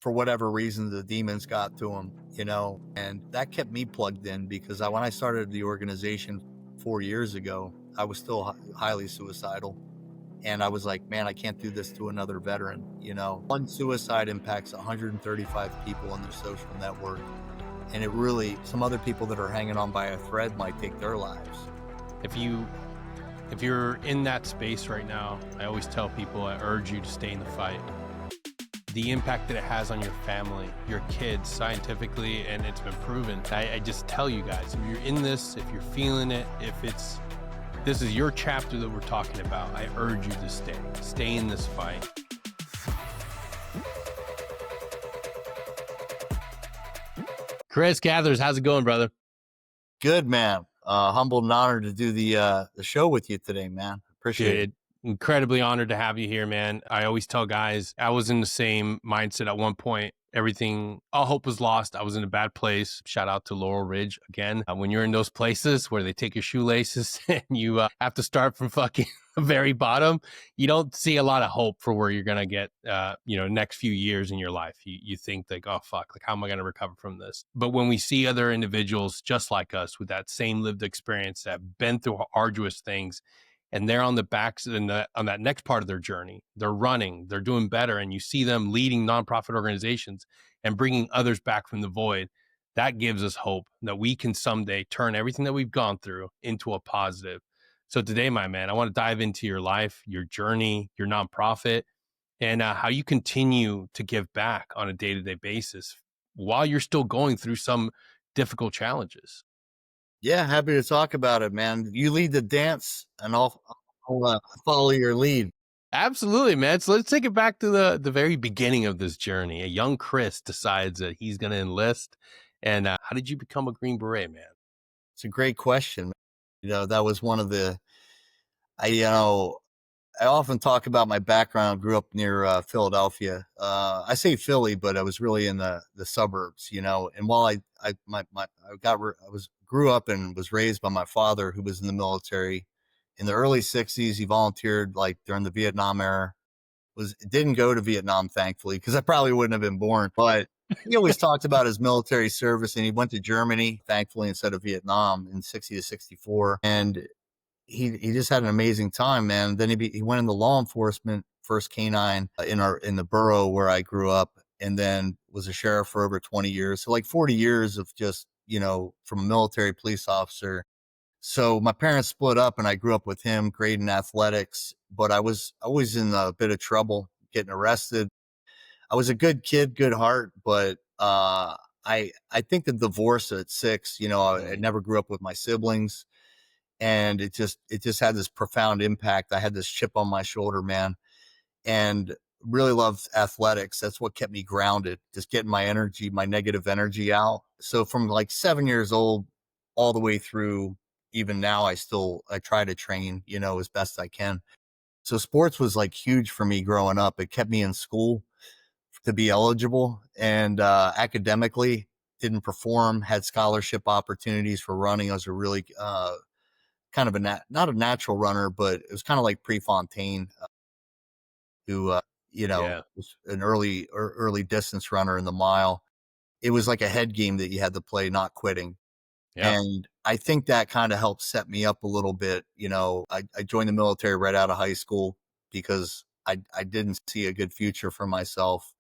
for whatever reason, the demons got to him, and that kept me plugged in because when I started the organization 4 years ago, I was still highly suicidal. And I was like, man, I can't do this to another veteran. One suicide impacts 135 people on their social network. And some other people that are hanging on by a thread might take their lives. If you're in that space right now, I always tell people, I urge you to stay in the fight. The impact that it has on your family, your kids, scientifically, and it's been proven. I just tell you guys, if you're in this, if you're feeling it, this is your chapter that we're talking about, I urge you to stay in this fight. Chris Cathers, how's it going, brother? Good, man. Humbled and honored to do the show with you today, man. Appreciate it. Incredibly honored to have you here, man. I always tell guys, I was in the same mindset at one point. All hope was lost. I was in a bad place. Shout out to Laurel Ridge again. When you're in those places where they take your shoelaces and you have to start from fucking the very bottom, you don't see a lot of hope for where you're going to get, next few years in your life. You think like, oh, fuck, like, how am I going to recover from this? But when we see other individuals just like us with that same lived experience that have been through arduous things, and they're on the backs on that next part of their journey, they're running, they're doing better, and you see them leading nonprofit organizations and bringing others back from the void, that gives us hope that we can someday turn everything that we've gone through into a positive. So today, my man, I want to dive into your life, your journey, your nonprofit, and how you continue to give back on a day-to-day basis while you're still going through some difficult challenges. Yeah, happy to talk about it, man. You lead the dance, and I'll follow your lead. Absolutely, man. So let's take it back to the very beginning of this journey. A young Chris decides that he's going to enlist. And how did you become a Green Beret, man? It's a great question. That was one of I often talk about my background. Grew up near Philadelphia. I say Philly, but I was really in the suburbs, And while grew up and was raised by my father, who was in the military in the early '60s. He volunteered like during the Vietnam era. Didn't go to Vietnam, thankfully, because I probably wouldn't have been born. But he always talked about his military service, and he went to Germany, thankfully, instead of Vietnam in '60 to '64. And he just had an amazing time, man. Then he went into law enforcement, first canine in the borough where I grew up, and then was a sheriff for over 20 years. So like 40 years of just, from a military police officer. So my parents split up and I grew up with him, great in athletics, but I was always in a bit of trouble, getting arrested. I was a good kid, good heart, but I think the divorce at 6, I never grew up with my siblings. And it just had this profound impact. I had this chip on my shoulder, man, and really loved athletics. That's what kept me grounded, just getting my negative energy out. So from like 7 years old all the way through even now, I try to train, as best I can. So sports was like huge for me growing up. It kept me in school to be eligible, and academically didn't perform, had scholarship opportunities for running. I was a really kind of not a natural runner, but it was kind of like Prefontaine, who, was an early distance runner in the mile. It was like a head game that you had to play, not quitting. Yeah. And I think that kind of helped set me up a little bit. I joined the military right out of high school because I didn't see a good future for myself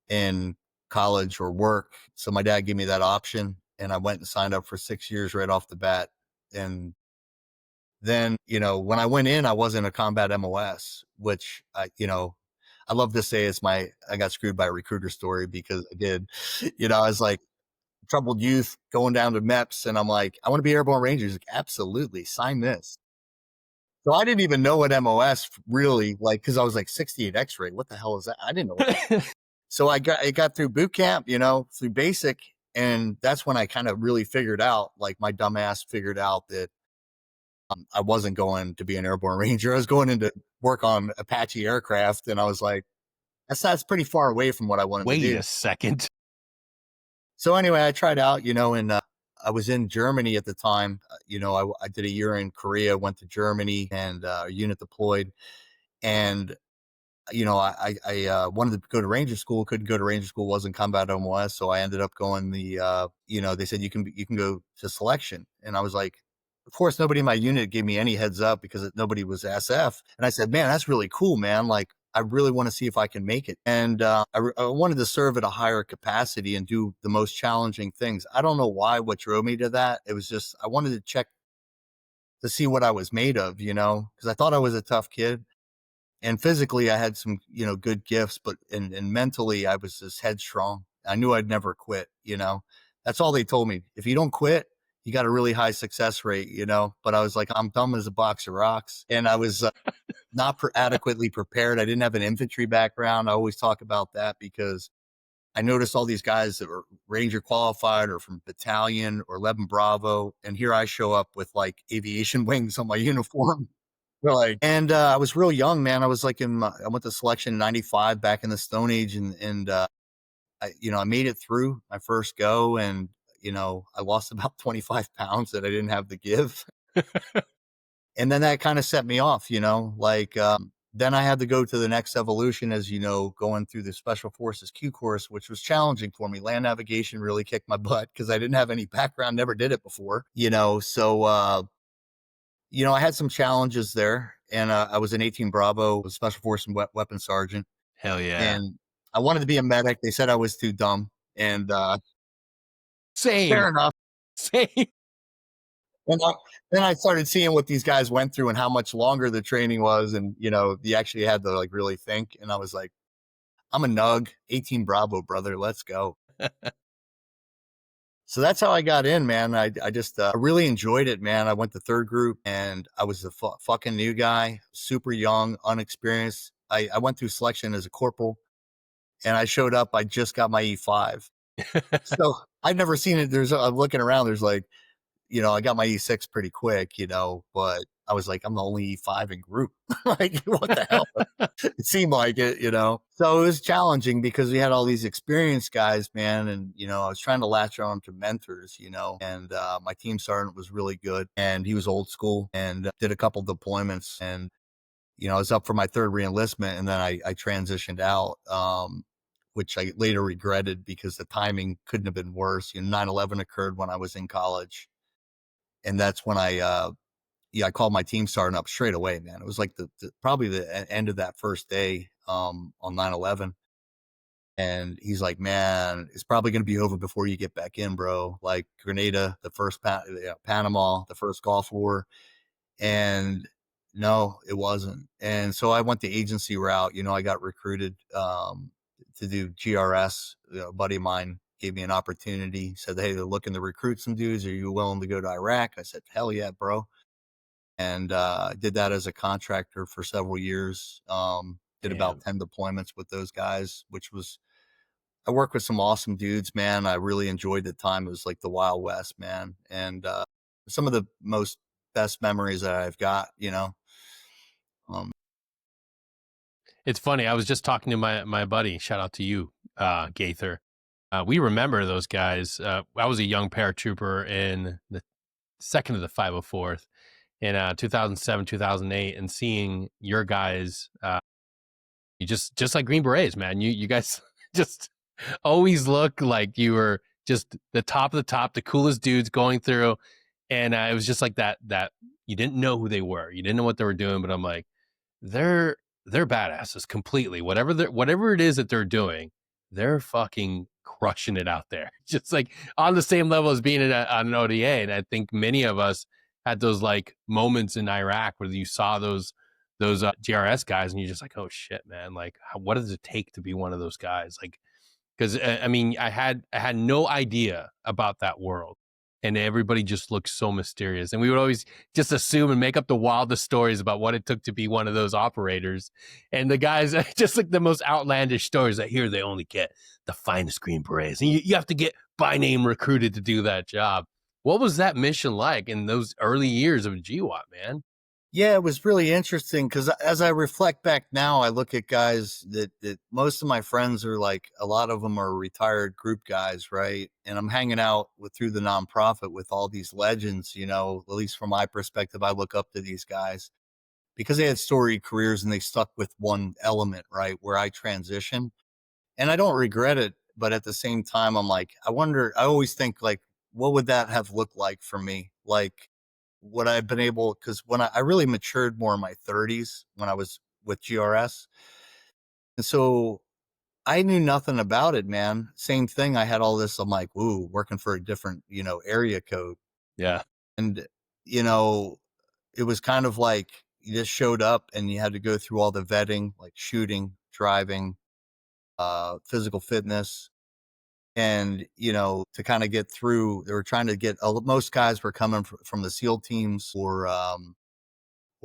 in college or work. So my dad gave me that option, and I went and signed up for 6 years right off the bat. And then, when I went in, I wasn't a combat MOS, which I love to say I got screwed by a recruiter story, because I did. I was like troubled youth going down to MEPS, and I'm like, I want to be airborne ranger. He's like, absolutely, sign this. So I didn't even know what MOS really, like, because I was like 68 X-ray. What the hell is that? I didn't know what So I got through boot camp, through basic, and that's when I kind of really figured out, like my dumb ass figured out that I wasn't going to be an airborne ranger. I was going into work on Apache aircraft, and I was like, that's pretty far away from what I wanted to do. Wait a second. So anyway, I tried out, and I was in Germany at the time. I did a year in Korea, went to Germany, and unit deployed. And I wanted to go to Ranger School, couldn't go to Ranger School, wasn't combat MOS, so I ended up going they said you can go to selection, and I was like, of course, nobody in my unit gave me any heads up because nobody was SF, and I said, man, that's really cool, man. Like, I really want to see if I can make it, and I wanted to serve at a higher capacity and do the most challenging things. I don't know what drove me to that. It was just I wanted to check to see what I was made of, because I thought I was a tough kid. And physically I had some, good gifts, but and mentally I was just headstrong. I knew I'd never quit. That's all they told me. If you don't quit, you got a really high success rate. But I was like, I'm dumb as a box of rocks. And I was not adequately prepared. I didn't have an infantry background. I always talk about that because I noticed all these guys that were Ranger qualified or from battalion or 11 Bravo. And here I show up with like aviation wings on my uniform. And I was real young, man. I was like I went to selection in 95 back in the Stone Age. I made it through my first go and, I lost about 25 pounds that I didn't have to give. And then that kind of set me off. Then I had to go to the next evolution as, going through the Special Forces Q course, which was challenging for me. Land navigation really kicked my butt because I didn't have any background, never did it before. I had some challenges there, and I was an 18 Bravo, Special Force and Weapon Sergeant, Hell yeah. and I wanted to be a medic. They said I was too dumb, and Same. fair enough. Same. And then I started seeing what these guys went through and how much longer the training was, and you actually had to like really think. And I was like, I'm a nug, 18 Bravo, brother. Let's go. So that's how I got in, man. I just really enjoyed it, man. I went to third group and I was a fucking new guy, super young, unexperienced. I went through selection as a corporal and I showed up. I just got my E5. So I've never seen it. I'm looking around. There's like, I got my E6 pretty quick, but I was like, I'm the only E5 in group. Like, what the hell? It seemed like it. So it was challenging because we had all these experienced guys, man. And, I was trying to latch on to mentors, and my team sergeant was really good and he was old school and did a couple deployments. And, I was up for my third reenlistment and then I transitioned out, which I later regretted because the timing couldn't have been worse. 9/11 occurred when I was in college. And that's when I called my team sergeant up straight away, man. It was like probably the end of that first day on 9/11. And he's like, man, it's probably going to be over before you get back in, bro. Like Grenada, the first Panama, the first Gulf War. And no, it wasn't. And so I went the agency route. I got recruited to do GRS. A buddy of mine gave me an opportunity, said, hey, they're looking to recruit some dudes. Are you willing to go to Iraq? I said, hell yeah, bro. And I did that as a contractor for several years. Did about 10 deployments with those guys, I worked with some awesome dudes, man. I really enjoyed the time. It was like the Wild West, man. And some of the most best memories that I've got. Um, It's funny. I was just talking to my buddy. Shout out to you, Gaither. We remember those guys. I was a young paratrooper in the second of the 504th in 2007, 2008, and seeing your guys, you just like Green Berets, man. You guys just always look like you were just the top of the top, the coolest dudes going through, and it was just like that you didn't know who they were, you didn't know what they were doing, but I'm like, they're badasses completely. Whatever it is that they're doing, they're fucking crushing it out there. Just like on the same level as being on an ODA. And I think many of us had those like moments in Iraq where you saw those GRS guys and you're just like, oh shit, man. Like, what does it take to be one of those guys? Like, because I mean, I had no idea about that world, and everybody just looked so mysterious, and we would always just assume and make up the wildest stories about what it took to be one of those operators. And the guys just like the most outlandish stories. I hear they only get the finest Green Berets, and you have to get by name recruited to do that job. What was that mission like in those early years of GWAT, man? Yeah, it was really interesting because as I reflect back now, I look at guys that most of my friends are like, a lot of them are retired group guys, right? And I'm hanging out through the nonprofit with all these legends, at least from my perspective, I look up to these guys. because they had storied careers and they stuck with one element, right? Where I transitioned. And I don't regret it, but at the same time, I'm like, I always think like, what would that have looked like for me? Like, would I have been able, because when I really matured more in my 30s when I was with GRS. And so I knew nothing about it, man. Same thing. I had all this. I'm like, ooh, working for a different, area code. Yeah. And, you know, it was kind of like you just showed up and you had to go through all the vetting, like shooting, driving, physical fitness. And, to kind of get through, they were trying to get, most guys were coming from the SEAL teams or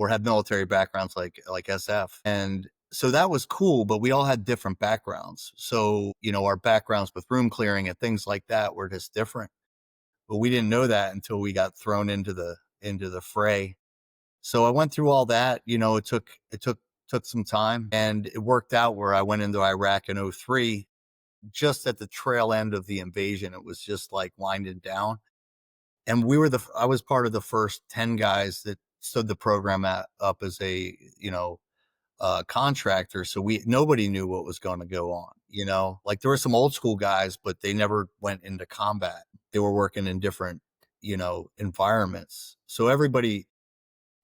had military backgrounds like SF. And so that was cool, but we all had different backgrounds. So, our backgrounds with room clearing and things like that were just different. But we didn't know that until we got thrown into the fray. So I went through all that. It took some time, and it worked out where I went into Iraq in '03, just at the trail end of the invasion. It was just like winding down. And I was part of the first 10 guys that stood the program up as a, contractor. So nobody knew what was going to go on, like there were some old school guys, but they never went into combat. They were working in different, environments. So everybody,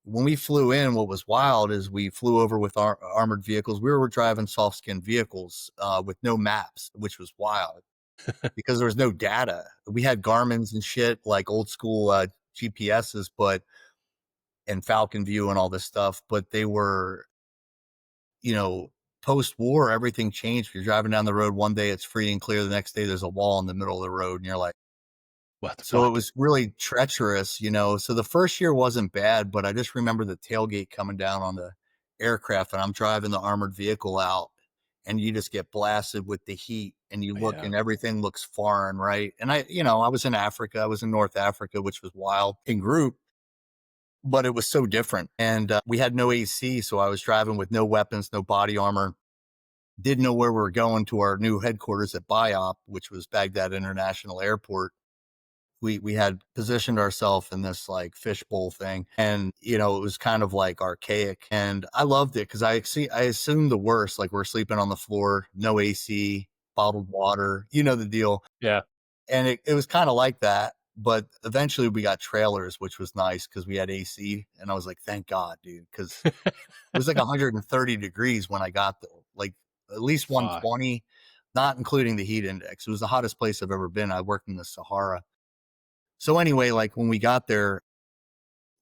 when we flew in, what was wild is we flew over with our armored vehicles. We were driving soft skin vehicles, with no maps, which was wild because there was no data. We had Garmin's and shit, like old school, GPSs, and Falcon View and all this stuff, but they were, you know, post war, everything changed. You're driving down the road one day, it's free and clear. The next day, there's a wall in the middle of the road, and you're like, What the so it fuck? was really treacherous, So the first year wasn't bad, but I just remember the tailgate coming down on the aircraft, and I'm driving the armored vehicle out, and you just get blasted with the heat, and you look, Yeah. and everything looks foreign, right? And I was in Africa, I was in North Africa, which was wild in group, but it was so different. And we had no AC, so I was driving with no weapons, no body armor. Didn't know where we were going to our new headquarters at BIOP, which was Baghdad International Airport. We had positioned ourselves in this like fishbowl thing, and it was kind of like archaic, and I loved it because I assumed the worst, like we're sleeping on the floor, no AC, bottled water, the deal. Yeah. And it was kind of like that, but eventually we got trailers, which was nice because we had AC, and I was like, thank God, dude, because it was like 130 degrees when I got there, like at least Fuck. 120, not including the heat index. It was the hottest place I've ever been. I worked in the Sahara. So anyway, like when we got there,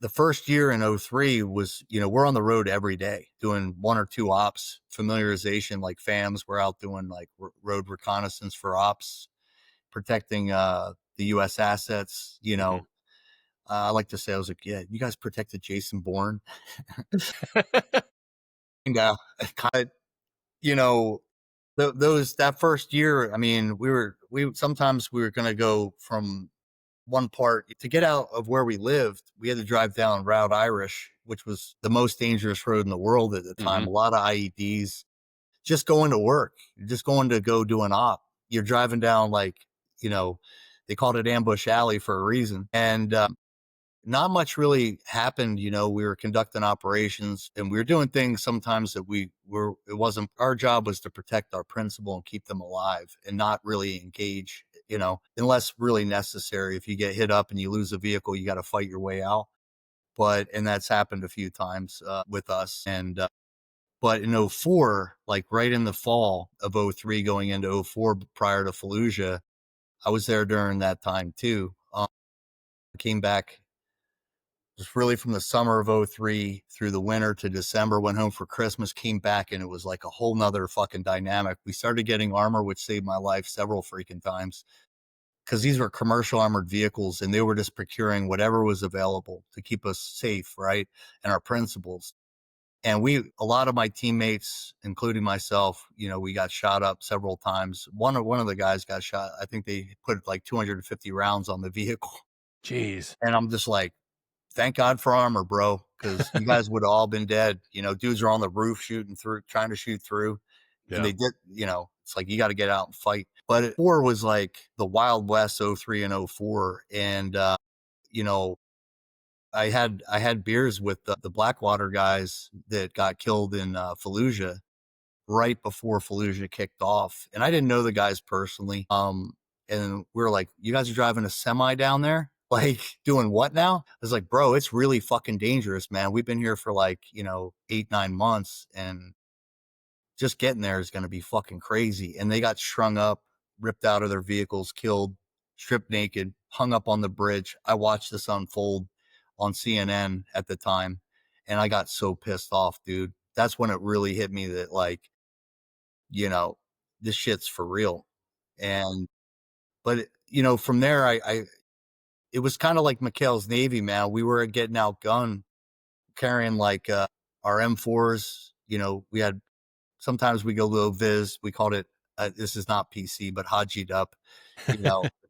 the first year in '03 was, we're on the road every day doing one or two ops, familiarization, like FAMs. We're out doing like road reconnaissance for ops, protecting the U.S. assets. Mhm. I like to say, I was like, yeah, you guys protected Jason Bourne. And kind of, you know, that first year, I mean, we sometimes we were going to go from one part to get out of where we lived. We had to drive down Route Irish, which was the most dangerous road in the world at the time. Mhm. A lot of IEDs, just going to work, just going to go do an op. You're driving down like, you know, they called it Ambush Alley for a reason. And not much really happened. We were conducting operations, and we were doing things sometimes that it wasn't our job, was to protect our principal and keep them alive and not really engage, unless really necessary. If you get hit up and you lose a vehicle, you got to fight your way out. And that's happened a few times with us. And, but in '04, like right in the fall of '03, going into '04, prior to Fallujah, I was there during that time too. I came back just really from the summer of '03 through the winter to December, went home for Christmas, came back, and it was like a whole nother fucking dynamic. We started getting armor, which saved my life several freaking times because these were commercial armored vehicles, and they were just procuring whatever was available to keep us safe, right? And our principals. And a lot of my teammates, including myself, we got shot up several times. One of the guys got shot. I think they put like 250 rounds on the vehicle. Jeez. And I'm just like, thank God for armor, bro, because you guys would have all been dead. Dudes are on the roof shooting through, trying to shoot through, and Yeah. they did. It's like you got to get out and fight. But '04 was like the Wild West, '03 and '04, and you know, I had beers with the Blackwater guys that got killed in Fallujah right before Fallujah kicked off, and I didn't know the guys personally. And we were like, "You guys are driving a semi down there? Like, doing what now?" I was like, "Bro, it's really fucking dangerous, man. We've been here for like 8 9 months, and just getting there is going to be fucking crazy." And they got strung up, ripped out of their vehicles, killed, stripped naked, hung up on the bridge. I watched this unfold on CNN at the time, and I got so pissed off, dude. That's when it really hit me that, like, you know, this shit's for real. And, but, from there, it was kind of like McHale's Navy, man. We were getting outgunned, carrying like our M4s. We had, sometimes we go low vis. We called it, this is not PC, but hajied up,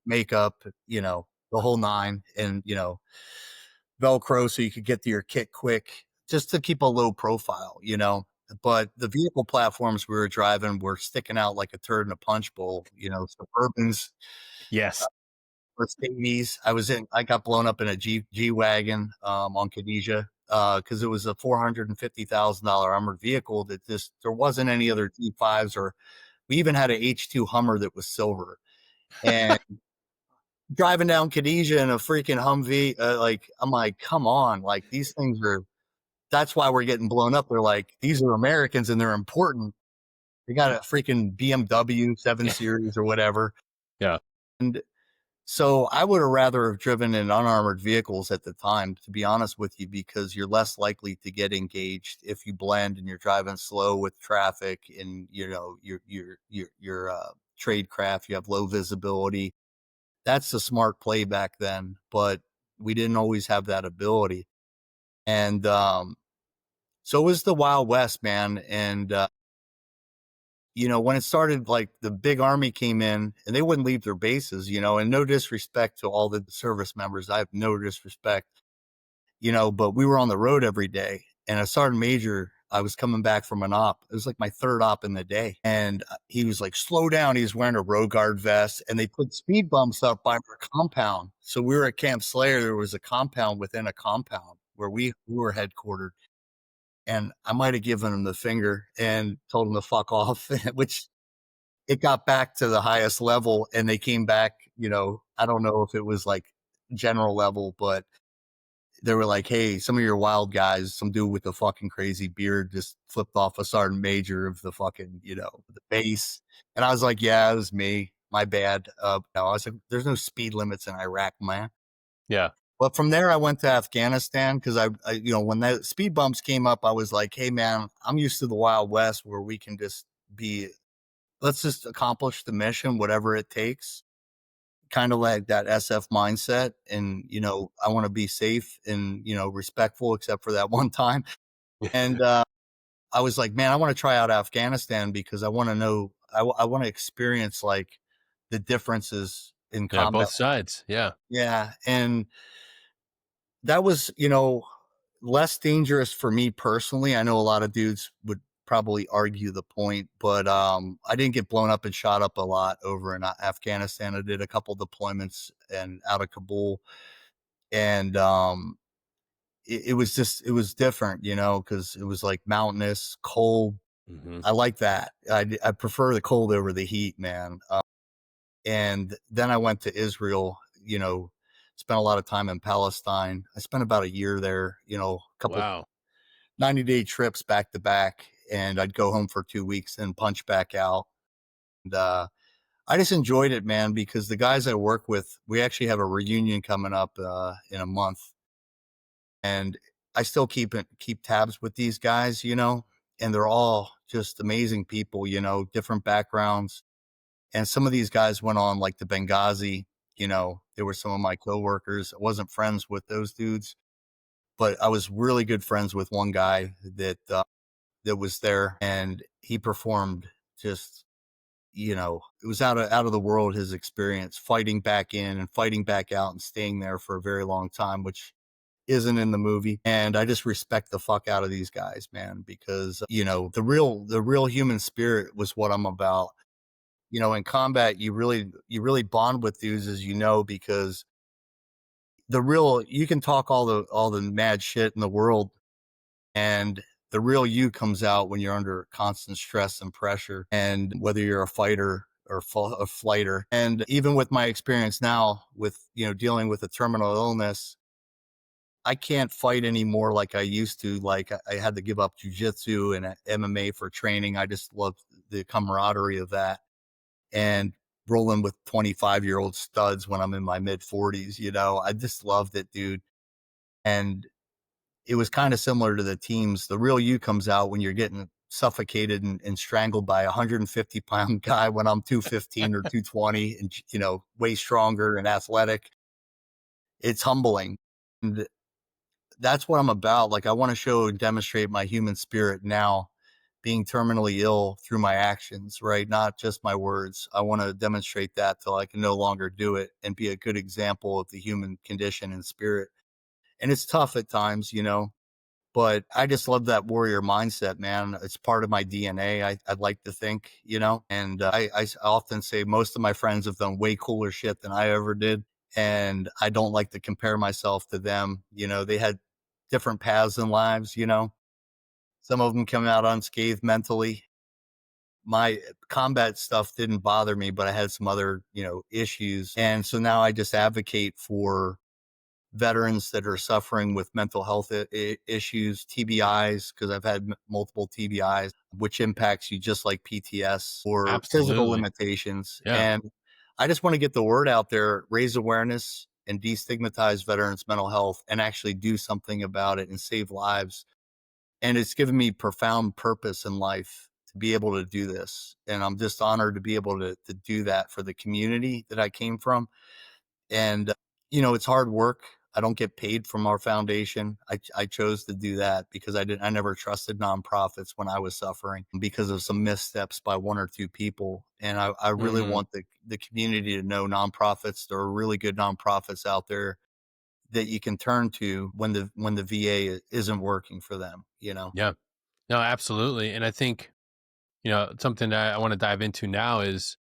makeup, the whole nine, and, Velcro so you could get to your kit quick, just to keep a low profile. But the vehicle platforms we were driving were sticking out like a turd in a punch bowl, Suburbans, Yes. Mercedes. I got blown up in a G wagon on Khadijah because it was a $450,000 armored vehicle that there wasn't any other G5s, or we even had a H2 Hummer that was silver. And driving down Khadijah in a freaking Humvee, like, I'm like, come on, like, these things are. That's why we're getting blown up. They're like, these are Americans and they're important. They got a freaking BMW 7 Series or whatever. Yeah. And so I would have rather have driven in unarmored vehicles at the time, to be honest with you, because you're less likely to get engaged if you blend and you're driving slow with traffic, and your trade craft, you have low visibility. That's the smart play back then, but we didn't always have that ability. And so it was the Wild West, man. And when it started, like, the big army came in and they wouldn't leave their bases, and no disrespect to all the service members. I have no disrespect, but we were on the road every day. And a sergeant major, I was coming back from an op. It was like my third op in the day. And he was like, slow down. He was wearing a road guard vest, and they put speed bumps up by our compound. So we were at Camp Slayer. There was a compound within a compound where we were headquartered. And I might have given him the finger and told him to fuck off, which it got back to the highest level, and they came back, I don't know if it was like general level, but they were like, "Hey, some of your wild guys, some dude with the fucking crazy beard just flipped off a sergeant major of the fucking, the base." And I was like, "Yeah, it was me. My bad." No, I was like, "There's no speed limits in Iraq, man." Yeah. But from there, I went to Afghanistan because when the speed bumps came up, I was like, "Hey, man, I'm used to the Wild West where we can just let's just accomplish the mission, whatever it takes." Kind of like that SF mindset. And, I want to be safe and, respectful, except for that one time. And I was like, man, I want to try out Afghanistan because I want to know, I want to experience like the differences in Yeah. combat. Both sides. Yeah. Yeah. And that was, less dangerous for me personally. I know a lot of dudes would probably argue the point, but I didn't get blown up and shot up a lot over in Afghanistan. I did a couple deployments and out of Kabul, and it was different, because it was like mountainous, cold. Hmm. I like that. I prefer the cold over the heat, man. And then I went to Israel, spent a lot of time in Palestine. I spent about a year there, a couple Wow. 90-day trips back to back, and I'd go home for 2 weeks and punch back out. And I just enjoyed it, man, because the guys I work with, we actually have a reunion coming up in a month, and I still keep tabs with these guys, and they're all just amazing people, different backgrounds. And some of these guys went on like the Benghazi, they were some of my coworkers. I wasn't friends with those dudes, but I was really good friends with one guy that was there, and he performed just, it was out of the world, his experience fighting back in and fighting back out and staying there for a very long time, which isn't in the movie. And I just respect the fuck out of these guys, man, because the real human spirit was what I'm about. In combat, you really bond with dudes, as because you can talk all the mad shit in the world, and the real you comes out when you're under constant stress and pressure, and whether you're a fighter or a flighter. And even with my experience now with, dealing with a terminal illness, I can't fight anymore like I used to. Like I had to give up jujitsu and MMA for training. I just love the camaraderie of that, and rolling with 25-year-old studs when I'm in my mid 40s. I just loved it, dude. And it was kind of similar to the teams. The real you comes out when you're getting suffocated and strangled by a 150-pound guy when I'm 215 or 220 and, way stronger and athletic. It's humbling. And that's what I'm about. Like, I want to show and demonstrate my human spirit now, being terminally ill through my actions, right? Not just my words. I want to demonstrate that till I can no longer do it and be a good example of the human condition and spirit. And it's tough at times, but I just love that warrior mindset, man. It's part of my DNA. I'd like to think, and I often say most of my friends have done way cooler shit than I ever did. And I don't like to compare myself to them. They had different paths in lives, some of them come out unscathed mentally. My combat stuff didn't bother me, but I had some other, issues. And so now I just advocate for veterans that are suffering with mental health issues, TBIs, because I've had multiple TBIs, which impacts you just like PTS or physical Absolutely. limitations. Yeah. And I just want to get the word out there, raise awareness and destigmatize veterans' mental health and actually do something about it and save lives. And it's given me profound purpose in life to be able to do this. And I'm just honored to be able to do that for the community that I came from. And, it's hard work. I don't get paid from our foundation. I chose to do that because I never trusted nonprofits when I was suffering because of some missteps by one or two people. And I really Hmm. want the community to know nonprofits. There are really good nonprofits out there that you can turn to when the VA isn't working for them. Yeah. No, absolutely. And I think, something that I want to dive into now is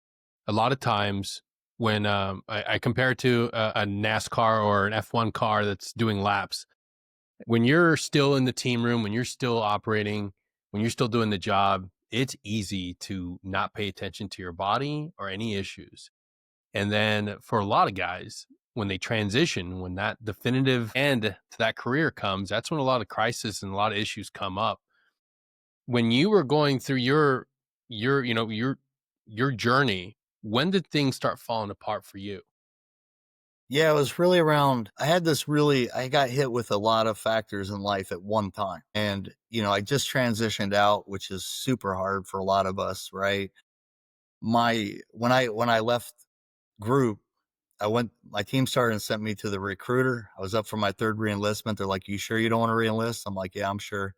a lot of times when I compare it to a NASCAR or an F1 car that's doing laps, when you're still in the team room, when you're still operating, when you're still doing the job, it's easy to not pay attention to your body or any issues. And then for a lot of guys, when they transition, when that definitive end to that career comes, that's when a lot of crisis and a lot of issues come up. When you were going through your your journey, when did things start falling apart for you? Yeah, it was really I got hit with a lot of factors in life at one time. And, I just transitioned out, which is super hard for a lot of us, right? When I left group, my team started and sent me to the recruiter. I was up for my third reenlistment. They're like, "You sure you don't want to reenlist?" I'm like, "Yeah, I'm sure."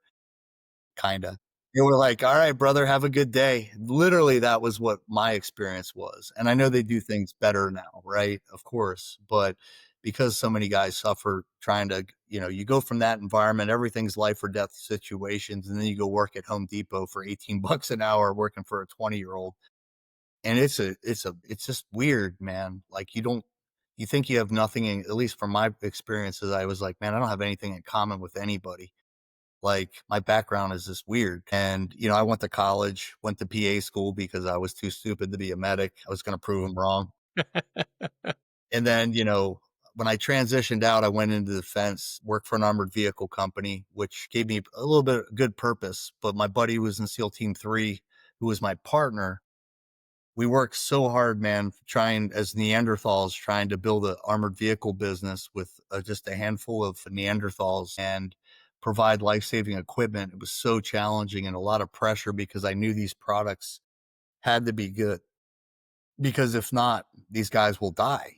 Kinda. They were like, "All right, brother, have a good day." Literally, that was what my experience was, and I know they do things better now, right? Of course, but because so many guys suffer trying to you go from that environment, everything's life or death situations, and then you go work at Home Depot for 18 bucks an hour working for a 20-year-old, and it's just weird, man. Like, you think you have nothing in at least from my experiences, I was like, "Man, I don't have anything in common with anybody." Like, my background is just weird. And, I went to college, went to PA school because I was too stupid to be a medic. I was going to prove them wrong. And then, when I transitioned out, I went into defense, worked for an armored vehicle company, which gave me a little bit of good purpose. But my buddy who was in SEAL Team 3, who was my partner, we worked so hard, man, trying as Neanderthals, trying to build an armored vehicle business with just a handful of Neanderthals and provide life-saving equipment. It was so challenging and a lot of pressure because I knew these products had to be good because if not, these guys will die,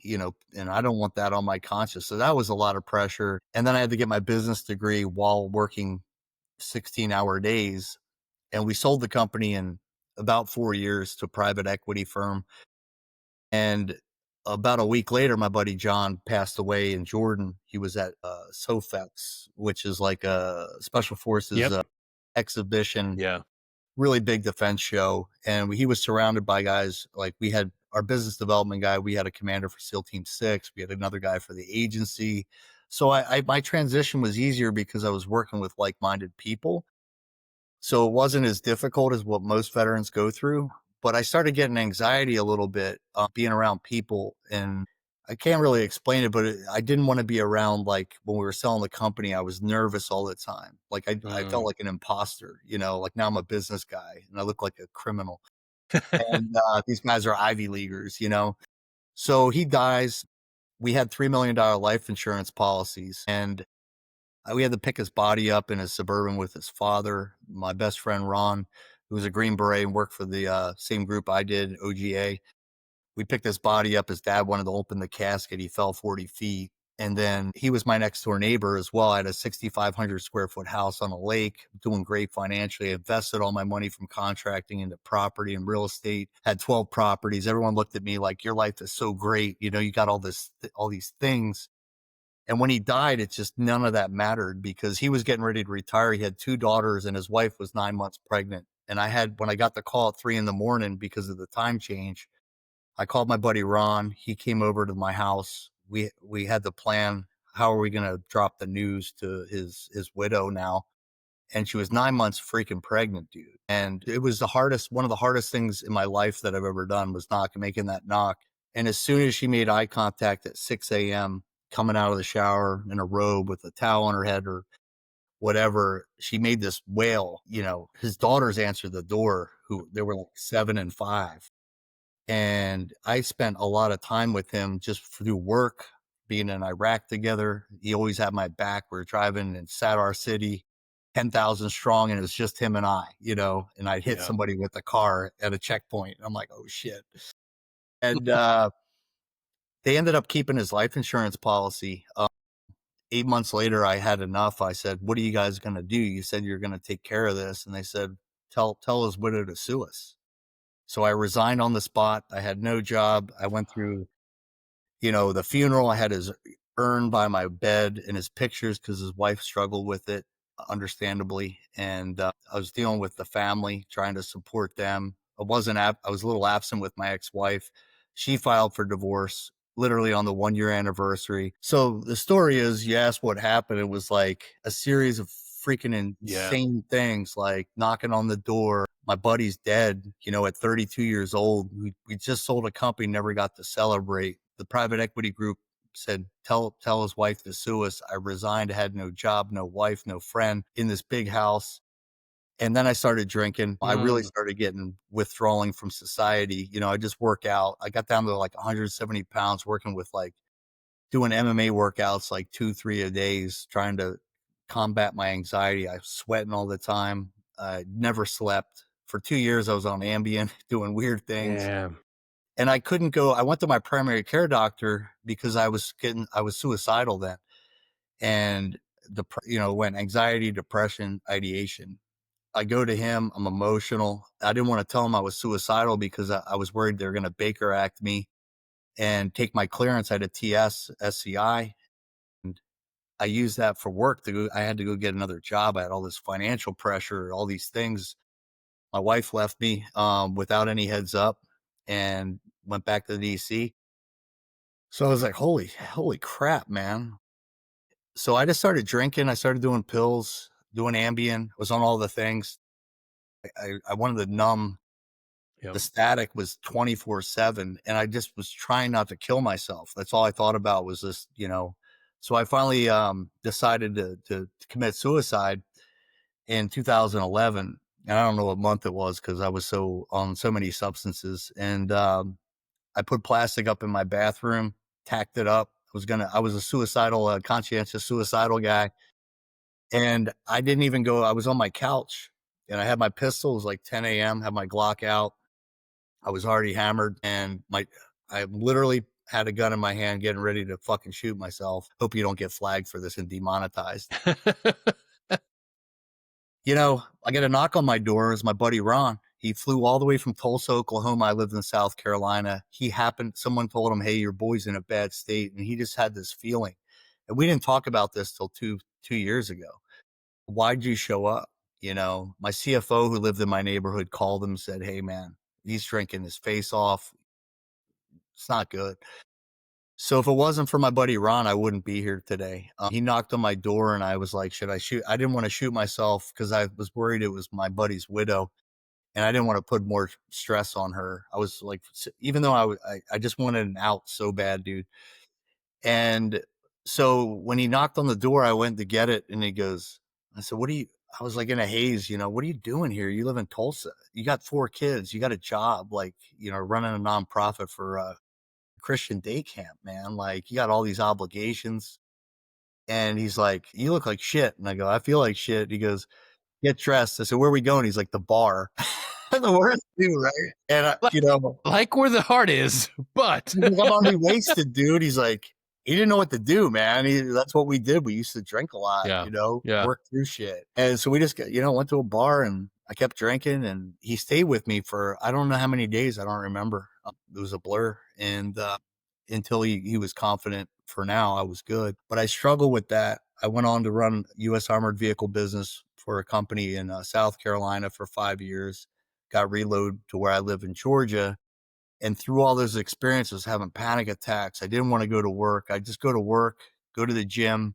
and I don't want that on my conscience. So that was a lot of pressure. And then I had to get my business degree while working 16-hour days. And we sold the company in about 4 years to a private equity firm. And about a week later, my buddy John passed away in Jordan. He was at SOFEX, which is like a special forces Yep. exhibition, Yeah. really big defense show. And he was surrounded by guys like we had our business development guy, we had a commander for SEAL Team 6, we had another guy for the agency. So I my transition was easier because I was working with like-minded people. So it wasn't as difficult as what most veterans go through, but I started getting anxiety a little bit, being around people, and I can't really explain it, but I didn't want to be around, like, when we were selling the company, I was nervous all the time. Like, I felt Mm. like an imposter, like now I'm a business guy and I look like a criminal. And these guys are Ivy Leaguers. So he dies. We had $3 million life insurance policies, and we had to pick his body up in a Suburban with his father. My best friend, Ron, who was a Green Beret and worked for the same group I did, OGA. We picked his body up. His dad wanted to open the casket. He fell 40 feet. And then he was my next door neighbor as well. I had a 6,500 square foot house on a lake, doing great financially. I invested all my money from contracting into property and real estate, had 12 properties. Everyone looked at me like, your life is so great. You got all these things. And when he died, it's just none of that mattered because he was getting ready to retire. He had two daughters and his wife was 9 months pregnant. And when I got the call at 3 a.m. because of the time change, I called my buddy Ron. He came over to my house. We had the plan. How are we going to drop the news to his widow now? And she was 9 months freaking pregnant, dude. And it was one of the hardest things in my life that I've ever done was making that knock. And as soon as she made eye contact at 6 a.m., coming out of the shower in a robe with a towel on her head or whatever, she made this wail. His daughters answered the door, who they were like 7 and 5. And I spent a lot of time with him just through work, being in Iraq together. He always had my back. We were driving in Sadar City, 10,000 strong, and it was just him and and I'd hit Yeah. somebody with a car at a checkpoint. I'm like, oh shit. And they ended up keeping his life insurance policy. 8 months later, I had enough. I said, what are you guys going to do? You said you're going to take care of this. And they said, tell his widow to sue us. So I resigned on the spot. I had no job. I went through the funeral. I had his urn by my bed and his pictures because his wife struggled with it, understandably. And I was dealing with the family, trying to support them. I was a little absent with my ex-wife. She filed for divorce literally on the 1 year anniversary. So the story is, you asked what happened. It was like a series of freaking Yeah. insane things, like knocking on the door. My buddy's dead, at 32 years old. We just sold a company, never got to celebrate. The private equity group said, tell his wife to sue us. I resigned, had no job, no wife, no friend in this big house. And then I started drinking. I really Mm. started getting withdrawing from society. I just work out. I got down to like 170 pounds working with like doing MMA workouts, like 2, 3 a days, trying to combat my anxiety. I was sweating all the time. I never slept. For 2 years, I was on Ambien doing weird things. Yeah. And I couldn't go. I went to my primary care doctor because I was suicidal then. And went anxiety, depression, ideation. I go to him. I'm emotional. I didn't want to tell him I was suicidal because I was worried they're going to Baker Act me and take my clearance. I had a TS, SCI, and I used that for work I had to go get another job. I had all this financial pressure, all these things. My wife left me without any heads up and went back to DC. So I was like, holy crap, man. So I just started drinking. I started doing pills, doing Ambien, was on all the things. I wanted to numb. Yep. The static was 24/7. And I just was trying not to kill myself. That's all I thought about was this. So I finally decided to commit suicide in 2011. And I don't know what month it was because I was on so many substances. And I put plastic up in my bathroom, tacked it up. I was a conscientious suicidal guy. And I didn't even go, I was on my couch and I had my pistol. It was like 10 a.m., had my Glock out. I was already hammered and I literally had a gun in my hand getting ready to fucking shoot myself. Hope you don't get flagged for this and demonetized. I get a knock on my door. It's my buddy Ron. He flew all the way from Tulsa, Oklahoma. I lived in South Carolina. Someone told him, hey, your boy's in a bad state. And he just had this feeling. And we didn't talk about this till two years ago. Why'd you show up? My CFO who lived in my neighborhood called him and said, hey man, he's drinking his face off. It's not good. So if it wasn't for my buddy Ron, I wouldn't be here today. He knocked on my door and I was like, should I shoot? I didn't want to shoot myself because I was worried it was my buddy's widow and I didn't want to put more stress on her. I was like, even though I just wanted an out so bad, dude. And so when he knocked on the door, I went to get it and he goes, I said, I was like in a haze, what are you doing here? You live in Tulsa. You got 4 kids. You got a job, like, running a nonprofit for Christian day camp, man. Like, you got all these obligations. And he's like, you look like shit. And I go, I feel like shit. He goes, get dressed. I said, where are we going? He's like, the bar. The worst dude, right? And, Like where the heart is, but he's like, I'm already wasted, dude. He's like, he didn't know what to do, man. That's what we did. We used to drink a lot, yeah, yeah. work through shit. And so we just got, went to a bar and I kept drinking and he stayed with me for, I don't know how many days. I don't remember. It was a blur. And, until he was confident for now, I was good. But I struggled with that. I went on to run U.S. armored vehicle business for a company in South Carolina for 5 years, got reloaded to where I live in Georgia. And through all those experiences, having panic attacks, I didn't want to go to work. I just go to work, go to the gym.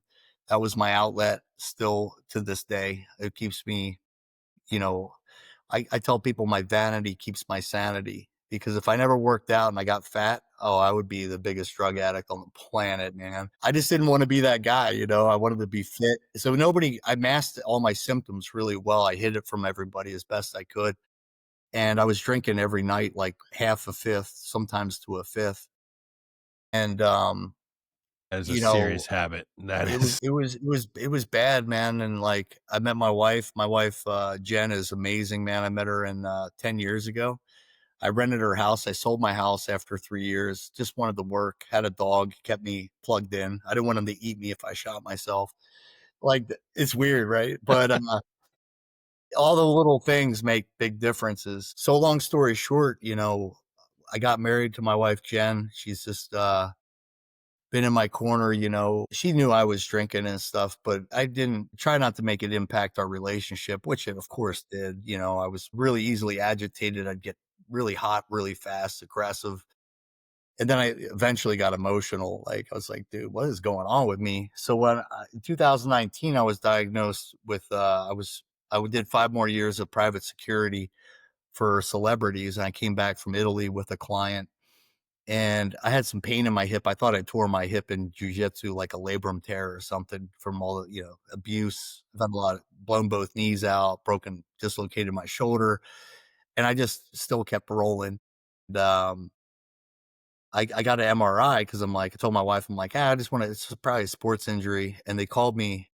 That was my outlet still to this day. It keeps me, you know, I tell people my vanity keeps my sanity because if I never worked out and I got fat, oh, I would be the biggest drug addict on the planet, man. I just didn't want to be that guy, I wanted to be fit. So I masked all my symptoms really well. I hid it from everybody as best I could. And I was drinking every night, like half a fifth, sometimes to a fifth. And, That is a you know, serious habit. That it was is. it was bad, man. And like I met my wife. My wife, Jen, is amazing, man. I met her in 10 years ago. I rented her house. I sold my house after 3 years. Just wanted to work. Had a dog, kept me plugged in. I didn't want him to eat me if I shot myself. Like it's weird, right? But all the little things make big differences. So long story short, I got married to my wife, Jen. She's just been in my corner, She knew I was drinking and stuff, but I didn't try not to make it impact our relationship, which it of course did. I was really easily agitated. I'd get really hot, really fast, aggressive. And then I eventually got emotional. Like I was like, dude, what is going on with me? So in 2019, I was diagnosed with, I did 5 more years of private security for celebrities. And I came back from Italy with a client and I had some pain in my hip. I thought I tore my hip in jujitsu, like a labrum tear or something from all the, abuse. I've had a lot of blown both knees out, dislocated my shoulder, and I just still kept rolling. And, I got an MRI because I told my wife, I'm like, I just want to, it's probably a sports injury. And they called me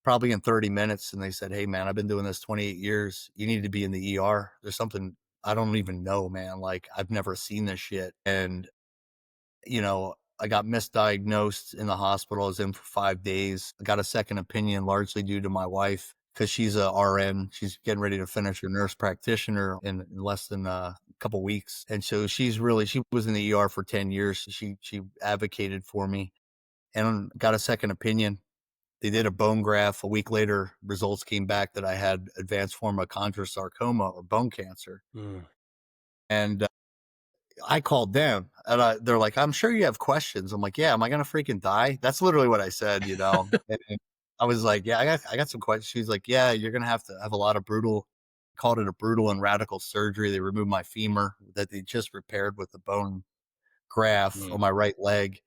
probably in 30 minutes and they said, hey, man, I've been doing this 28 years. You need to be in the ER. There's something I don't even know, man. Like, I've never seen this shit. And I got misdiagnosed in the hospital. I was in for 5 days. I got a second opinion largely due to my wife because she's a RN. She's getting ready to finish her nurse practitioner in less than a couple weeks. And so she was in the ER for 10 years. She advocated for me and got a second opinion. They did a bone graft. A week later, results came back that I had advanced form of chondrosarcoma or bone cancer. Mm. And I called them and they're like, I'm sure you have questions. I'm like, yeah, am I going to freaking die? That's literally what I said, and I was like, yeah, I got some questions. She's like, yeah, you're going to have a lot of called it a brutal and radical surgery. They removed my femur that they just repaired with the bone graft Mm. on my right leg.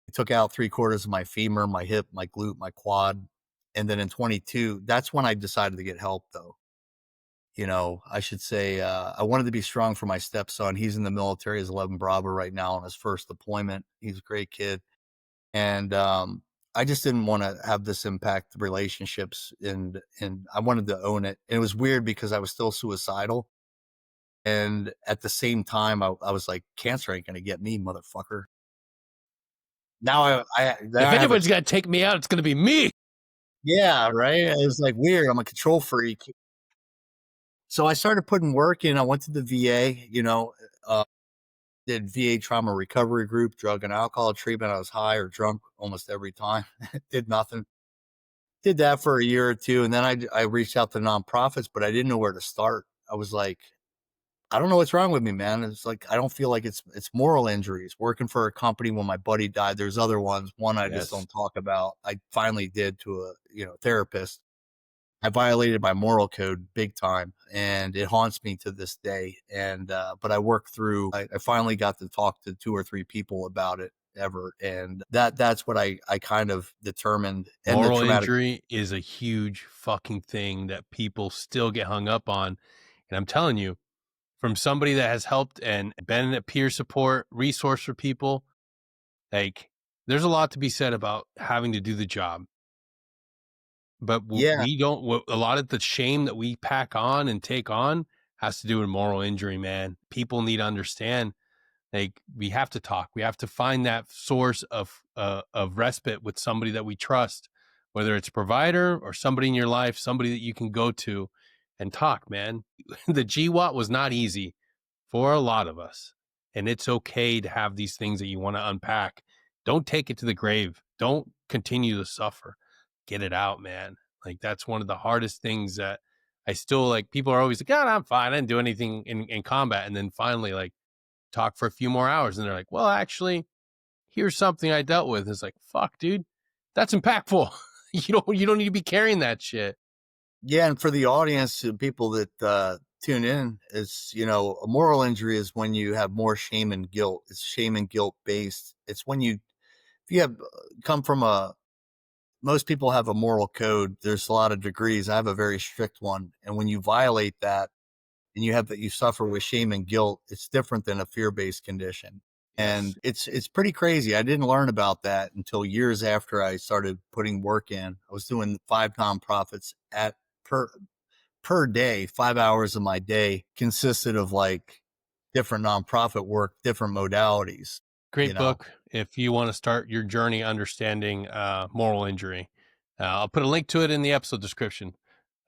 They took out 3/4 of my femur, my hip, my glute, my quad. And then in 22, that's when I decided to get help though. I should say, I wanted to be strong for my stepson. He's in the military as 11 Bravo right now on his first deployment. He's a great kid. And, I just didn't want to have this impact relationships and I wanted to own it. And it was weird because I was still suicidal. And at the same time, I was like, cancer ain't going to get me, motherfucker. Now If I have a, anyone's got to take me out, it's going to be me. yeah, right. It was like weird. I'm a control freak. So I started putting work in. I went to the VA, uh, did VA trauma recovery group, drug and alcohol treatment. I was high or drunk almost every time. Did nothing. Did that for a year or two. And then I reached out to nonprofits, but I didn't know where to start. I was like, I don't know what's wrong with me, man. It's like I don't feel like it's moral injuries. Working for a company when my buddy died, there's other ones. One I just Yes. don't talk about. I finally did to a therapist. I violated my moral code big time, and it haunts me to this day. And but I worked through. I finally got to talk to two or three people about it ever, and that's what I kind of determined. And the Moral traumatic, injury is a huge fucking thing that people still get hung up on. And I'm telling you, from somebody that has helped and been a peer support resource for people, like there's a lot to be said about having to do the job. But yeah, we don't, a lot of the shame that we pack on and take on has to do with moral injury, man. People need to understand, like we have to talk. We have to find that source of respite with somebody that we trust, whether it's a provider or somebody in your life, somebody that you can go to and talk, man. The GWAT was not easy for a lot of us. And it's okay to have these things that you want to unpack. Don't take it to the grave. Don't continue to suffer. Get it out, man. Like that's one of the hardest things that I still like. People are always like, God, I'm fine. I didn't do anything in combat. And then finally, like, talk for a few more hours. And they're like, well, actually, here's something I dealt with. It's like, fuck, dude, that's impactful. You don't need to be carrying that shit. yeah. And for the audience, people that tune in, it's a moral injury is when you have more shame and guilt. It's shame and guilt based. It's when if you have come from a most people have a moral code. There's a lot of degrees. I have a very strict one, and when you violate that and you suffer with shame and guilt, it's different than a fear-based condition. Yes. And it's pretty crazy. I didn't learn about that until years after I started putting work in. I was doing 5 nonprofits at per per day. 5 hours of my day consisted of like different nonprofit work, different modalities, you Great know. book if you want to start your journey understanding moral injury. I'll put a link to it in the episode description,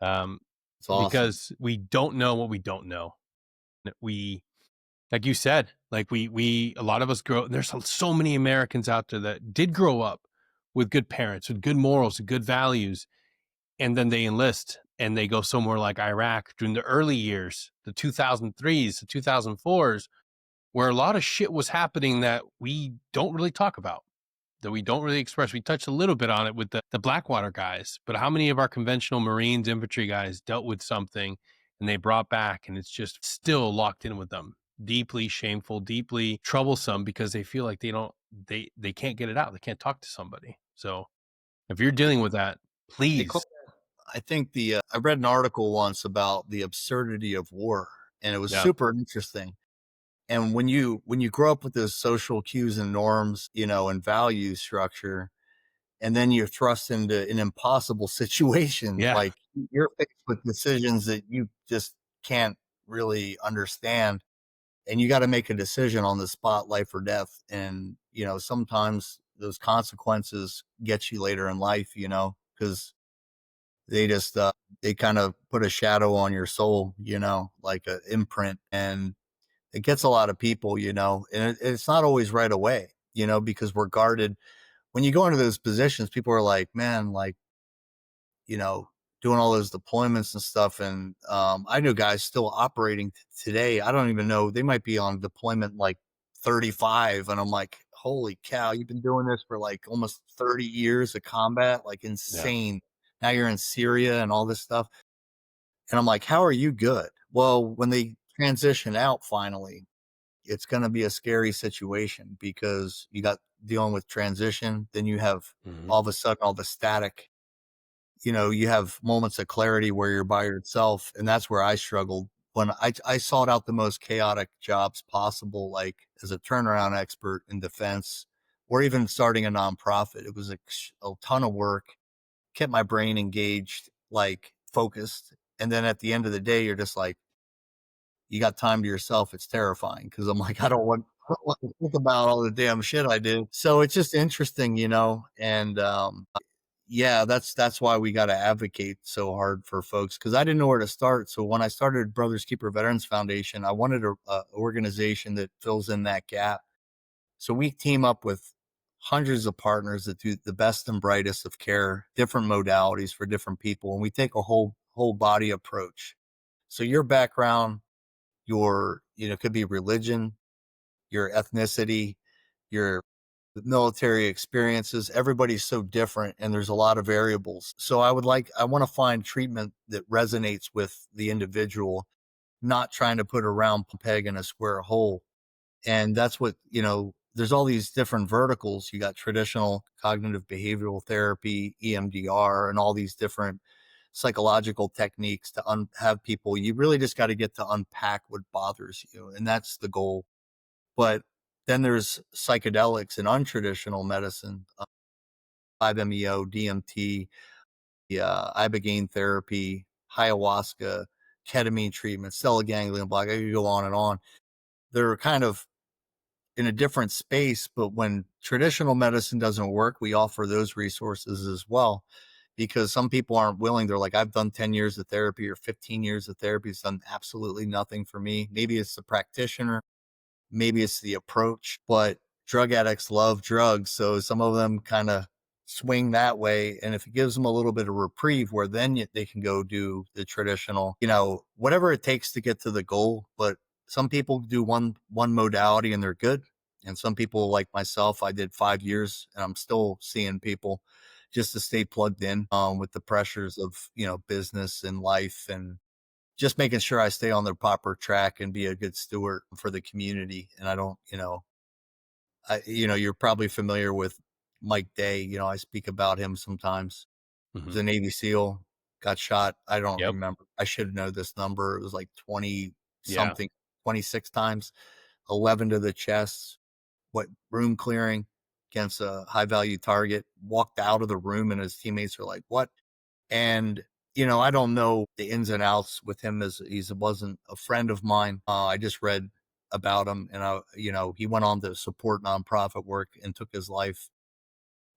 um, It's awesome. because we don't know what we don't know. We, like you said, like a lot of us grow. There's so many Americans out there that did grow up with good parents, with good morals, with good values, and then they enlist and they go somewhere like Iraq during the early years, the 2003s, the 2004s, where a lot of shit was happening that we don't really talk about, that we don't really express. We touched a little bit on it with the Blackwater guys, but how many of our conventional Marines, infantry guys dealt with something and they brought back and it's just still locked in with them? Deeply shameful, deeply troublesome because they feel like they can't get it out. They can't talk to somebody. So if you're dealing with that, They call please. I think I read an article once about the absurdity of war, and it was Yeah. super interesting. And when you grow up with those social cues and norms, and value structure, and then you're thrust into an impossible situation, Yeah. like you're faced with decisions that you just can't really understand, and you got to make a decision on the spot, life or death. And sometimes those consequences get you later in life, because they just they kind of put a shadow on your soul, like an imprint, and it gets a lot of people, and it's not always right away, because we're guarded. When you go into those positions, people are like, man, like, you know, doing all those deployments and stuff. And I know guys still operating today. I don't even know. They might be on deployment like 35. And I'm like, holy cow, you've been doing this for like almost 30 years of combat, like Yeah. insane. Now you're in Syria and all this stuff. And I'm like, how are you good? Well, when they transition out finally, it's going to be a scary situation because you got dealing with transition. Then you have Hmm. all of a sudden all the static, you have moments of clarity where you're by yourself. And that's where I struggled when I sought out the most chaotic jobs possible, like as a turnaround expert in defense or even starting a nonprofit. It was a ton of work, kept my brain engaged, like focused. And then at the end of the day, you're just like, you got time to yourself. It's terrifying because I'm like, I don't want to think about all the damn shit I did. So it's just interesting, and yeah, that's why we got to advocate so hard for folks because I didn't know where to start. So when I started Brothers Keeper Veterans Foundation, I wanted a organization that fills in that gap. So we team up with hundreds of partners that do the best and brightest of care, different modalities for different people, and we take a whole body approach. So your background, your, could be religion, your ethnicity, your military experiences. Everybody's so different and there's a lot of variables. So I want to find treatment that resonates with the individual, not trying to put a round peg in a square hole. And that's what, there's all these different verticals. You got traditional cognitive behavioral therapy, EMDR, and all these different psychological techniques to have people. You really just got to get to unpack what bothers you. And that's the goal. But then there's psychedelics and untraditional medicine, 5-MeO, DMT, yeah, ibogaine therapy, ayahuasca, ketamine treatment, stellar ganglion block. I could go on and on. They're kind of in a different space, but when traditional medicine doesn't work, we offer those resources as well. Because some people aren't willing. They're like, I've done 10 years of therapy or 15 years of therapy. It's done absolutely nothing for me. Maybe it's the practitioner, maybe it's the approach, but drug addicts love drugs. So some of them kind of swing that way. And if it gives them a little bit of reprieve where then they can go do the traditional, whatever it takes to get to the goal. But some people do one modality and they're good. And some people like myself, I did 5 years and I'm still seeing people just to stay plugged in with the pressures of, business and life, and just making sure I stay on the proper track and be a good steward for the community. And I don't, you're probably familiar with Mike Day. I speak about him sometimes. He was Mhm. a Navy SEAL, got shot. I don't Yep. remember. I should know this number. It was like 20 Yeah. something, 26 times, 11 to the chest, what room clearing against a high value target, walked out of the room and his teammates were like, what? And, I don't know the ins and outs with him as he wasn't a friend of mine. I just read about him and he went on to support nonprofit work and took his life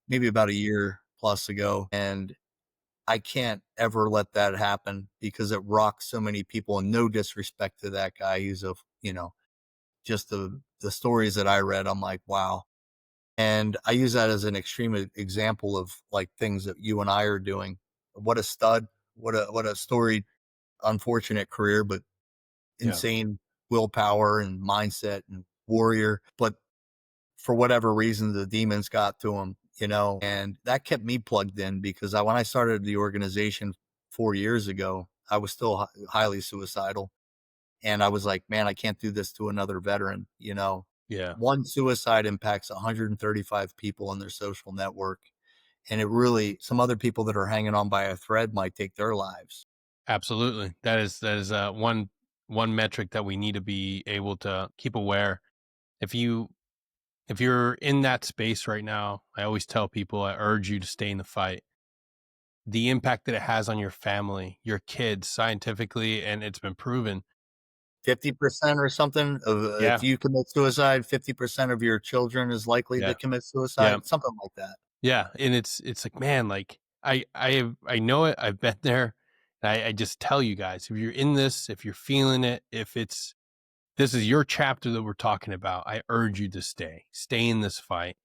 maybe about a year plus ago. And I can't ever let that happen because it rocks so many people, and no disrespect to that guy. He's just the stories that I read, I'm like, wow. And I use that as an extreme example of like things that you and I are doing. What a stud, what a storied, unfortunate career, but Yeah. insane willpower and mindset and warrior. But for whatever reason, the demons got to him, and that kept me plugged in because when I started the organization 4 years ago, I was still highly suicidal. And I was like, man, I can't do this to another veteran. Yeah. One suicide impacts 135 people in their social network. And it really, some other people that are hanging on by a thread might take their lives. Absolutely. That is one metric that we need to be able to keep aware. If you if you're in that space right now, I always tell people, I urge you to stay in the fight. The impact that it has on your family, your kids, scientifically, and it's been proven. 50% or something of, if Yeah. you commit suicide, 50% of your children is likely to Yeah. commit Yeah. suicide, something like that. Yeah. And it's like, man, like I know it. I've been there. I just tell you guys, if you're in this, if you're feeling it, if it's this is your chapter that we're talking about, I urge you to stay in this fight.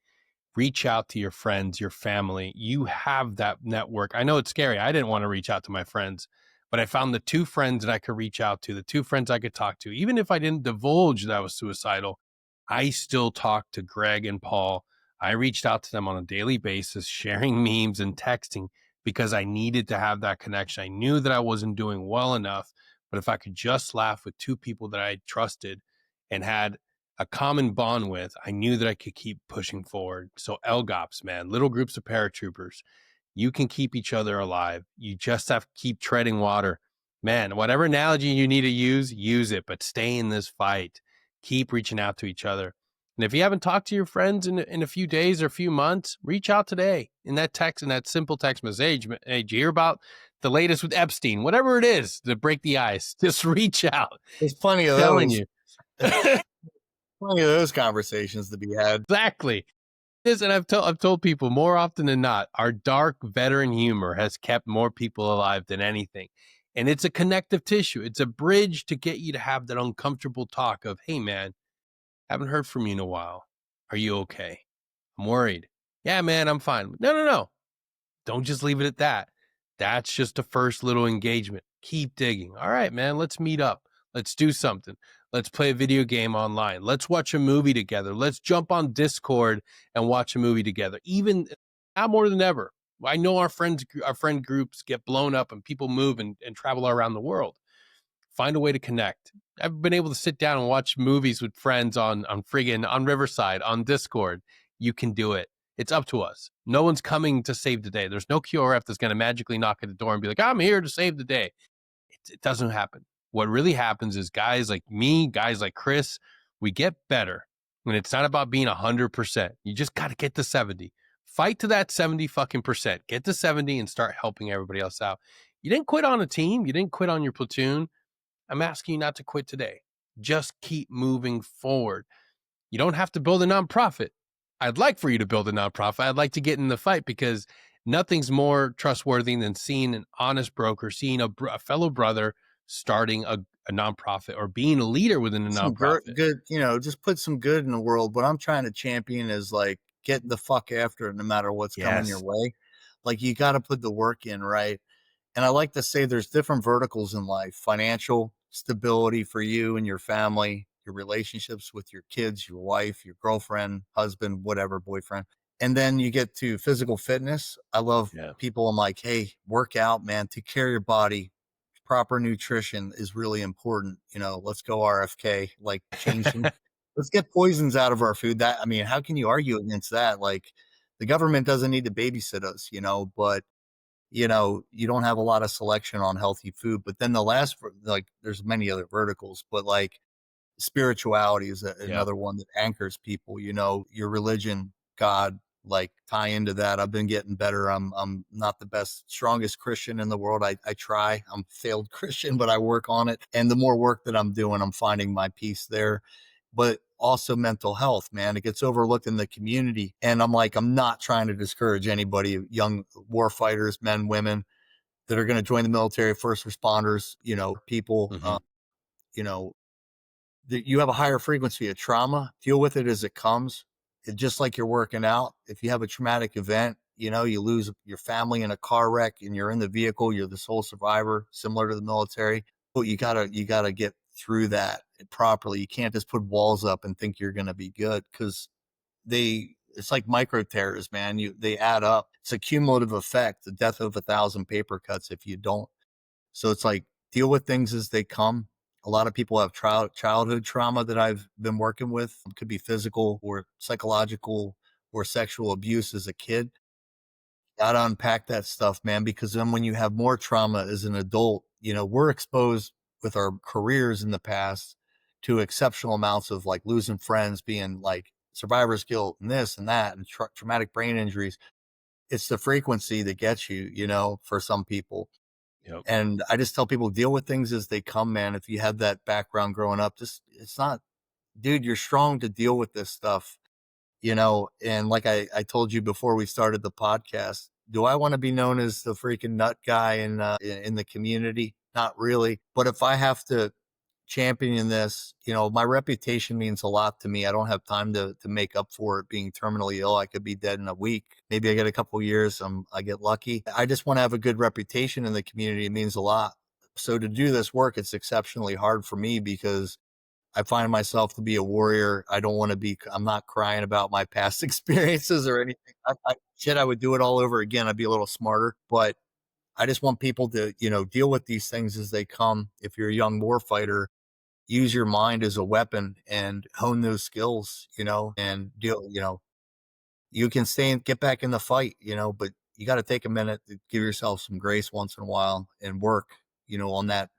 Reach out to your friends, your family. You have that network. I know it's scary. I didn't want to reach out to my friends, but I found the two friends that I could reach out to, the two friends I could talk to. Even if I didn't divulge that I was suicidal, I still talked to Greg and Paul. I reached out to them on a daily basis, sharing memes and texting because I needed to have that connection. I knew that I wasn't doing well enough, but if I could just laugh with two people that I trusted and had a common bond with, I knew that I could keep pushing forward. So LGOPs, man, little groups of paratroopers, you can keep each other alive. You just have to keep treading water. Man, whatever analogy you need to use it, but stay in this fight. Keep reaching out to each other. And if you haven't talked to your friends in a few days or a few months, reach out today in that text, in that simple text message. Hey, did you hear about the latest with Epstein? Whatever it is to break the ice, just reach out. There's plenty of Telling those, you. plenty of those conversations to be had. Exactly. This, and I've told people more often than not, our dark veteran humor has kept more people alive than anything. And it's a connective tissue. It's a bridge to get you to have that uncomfortable talk of, hey man, haven't heard from you in a while. Are you okay? I'm worried. Yeah, man, I'm fine. No, no, no. Don't just leave it at that. That's just a first little engagement. Keep digging. All right, man, let's meet up. Let's do something. Let's play a video game online. Let's watch a movie together. Let's jump on Discord and watch a movie together. Even now more than ever. I know our friend groups get blown up and people move and travel around the world. Find a way to connect. I've been able to sit down and watch movies with friends on Riverside, on Discord. You can do it. It's up to us. No one's coming to save the day. There's no QRF that's going to magically knock at the door and be like, I'm here to save the day. It doesn't happen. What really happens is guys like me, guys like Chris, we get better. And it's not about being 100%. You just got to get to 70. Fight to that 70 fucking percent. Get to 70 and start helping everybody else out. You didn't quit on a team. You didn't quit on your platoon. I'm asking you not to quit today. Just keep moving forward. You don't have to build a nonprofit. I'd like for you to build a nonprofit. I'd like to get in the fight because nothing's more trustworthy than seeing an honest broker, seeing a fellow brother starting a nonprofit or being a leader within a nonprofit. Good, just put some good in the world. What I'm trying to champion is like getting the fuck after it no matter what's coming your way. Like you got to put the work in, right? And I like to say there's different verticals in life: financial stability for you and your family, your relationships with your kids, your wife, your girlfriend, husband, whatever, boyfriend. And then you get to physical fitness. I love people. I'm like, hey, work out, man. Take care of your body. Proper nutrition is really important. Let's go RFK, like changing. Let's get poisons out of our food. How can you argue against that? Like the government doesn't need to babysit us, but you don't have a lot of selection on healthy food. But then there's many other verticals, but like spirituality is another one that anchors people, your religion, God, like tie into that. I've been getting better. I'm not the best, strongest Christian in the world. I try. I'm a failed Christian, but I work on it. And the more work that I'm doing, I'm finding my peace there. But also mental health, man, it gets overlooked in the community. And I'm not trying to discourage anybody, young war fighters, men, women that are going to join the military, first responders, people, that you have a higher frequency of trauma. Deal with it as it comes. Just like you're working out. If you have a traumatic event, you lose your family in a car wreck and you're in the vehicle, you're the sole survivor, similar to the military. But you gotta get through that properly. You can't just put walls up and think you're gonna be good, because it's like micro terrors, man. They add up. It's a cumulative effect, the death of 1,000 paper cuts if you don't. So it's like, deal with things as they come. A lot of people have childhood trauma that I've been working with. It could be physical or psychological or sexual abuse as a kid. Got to unpack that stuff, man, because then when you have more trauma as an adult, we're exposed with our careers in the past to exceptional amounts of like losing friends, being like survivor's guilt and this and that, and traumatic brain injuries. It's the frequency that gets you, for some people. Yep. And I just tell people, deal with things as they come, man. If you have that background growing up, it's not, dude, you're strong to deal with this stuff, and like I told you before we started the podcast, do I want to be known as the freaking nut guy in the community? Not really. But if I have to champion this, my reputation means a lot to me. I don't have time to make up for it being terminally ill. I could be dead in a week. Maybe I get a couple years. I get lucky. I just want to have a good reputation in the community. It means a lot. So to do this work, it's exceptionally hard for me because I find myself to be a warrior. I'm not crying about my past experiences or anything. I would do it all over again. I'd be a little smarter, but I just want people to, deal with these things as they come. If you're a young war fighter, use your mind as a weapon and hone those skills, and you can stay and get back in the fight, but you got to take a minute to give yourself some grace once in a while and work, on that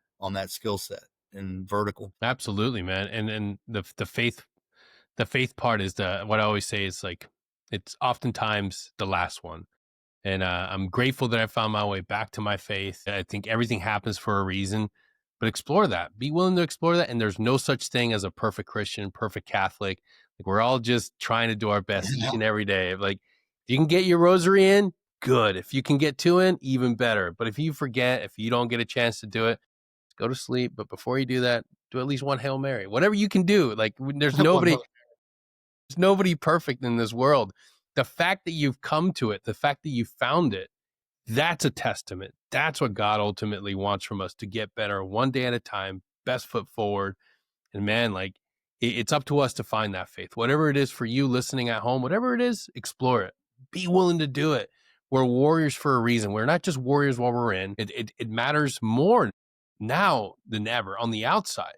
skill set and vertical. Absolutely, man. And the faith part is what I always say is like, it's oftentimes the last one. And I'm grateful that I found my way back to my faith. I think everything happens for a reason, but explore that. Be willing to explore that. And there's no such thing as a perfect Christian, perfect Catholic. Like we're all just trying to do our best each and every day. Like if you can get your rosary in, good. If you can get two in, even better. But if you forget, if you don't get a chance to do it, go to sleep. But before you do that, do at least one Hail Mary. Whatever you can do. Like there's nobody perfect in this world. The fact that you've come to it, the fact that you found it, that's a testament. That's what God ultimately wants from us, to get better one day at a time, best foot forward. And man, like it's up to us to find that faith. Whatever it is for you listening at home, whatever it is, explore it. Be willing to do it. We're warriors for a reason. We're not just warriors while we're in. It matters more now than ever on the outside.